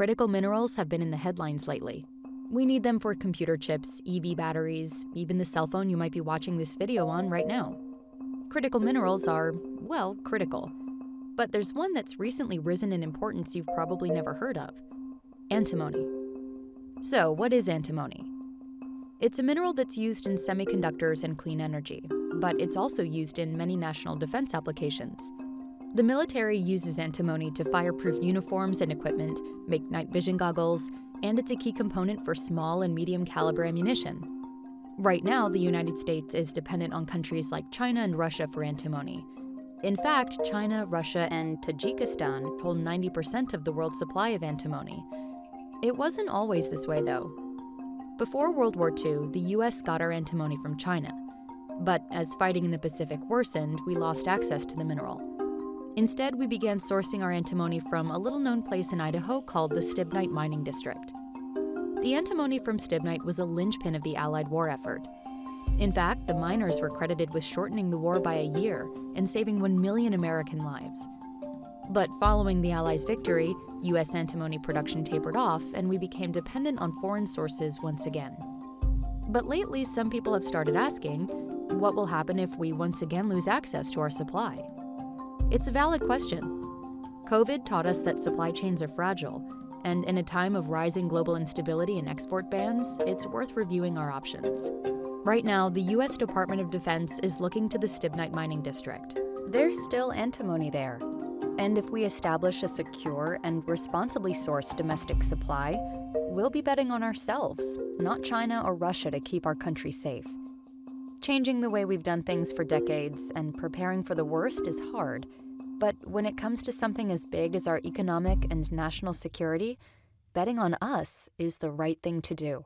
critical minerals have been in the headlines lately. We need them for computer chips, EV batteries, even the cell phone you might be watching this video on right now. Critical minerals are, well, critical. But there's one that's recently risen in importance you've probably never heard of: antimony. So, what is antimony? It's a mineral that's used in semiconductors and clean energy, but it's also used in many national defense applications. The military uses antimony to fireproof uniforms and equipment, make night vision goggles, and it's a key component for small and medium caliber ammunition. Right now, the United States is dependent on countries like China and Russia for antimony. In fact, China, Russia, and Tajikistan hold 90% of the world's supply of antimony. It wasn't always this way, though. Before World War II, the US got our antimony from China. But as fighting in the Pacific worsened, we lost access to the mineral. Instead, we began sourcing our antimony from a little-known place in Idaho called the Stibnite Mining District. The antimony from Stibnite was a linchpin of the Allied war effort. In fact, the miners were credited with shortening the war by a year and saving 1 million American lives. But following the Allies' victory, U.S. antimony production tapered off, and we became dependent on foreign sources once again. But lately, some people have started asking, what will happen if we once again lose access to our supply? It's a valid question. COVID taught us that supply chains are fragile, and in a time of rising global instability and export bans, it's worth reviewing our options. Right now, the U.S. Department of Defense is looking to the Stibnite Mining District. There's still antimony there. And if we establish a secure and responsibly sourced domestic supply, we'll be betting on ourselves, not China or Russia, to keep our country safe. Changing the way we've done things for decades and preparing for the worst is hard. But when it comes to something as big as our economic and national security, betting on us is the right thing to do.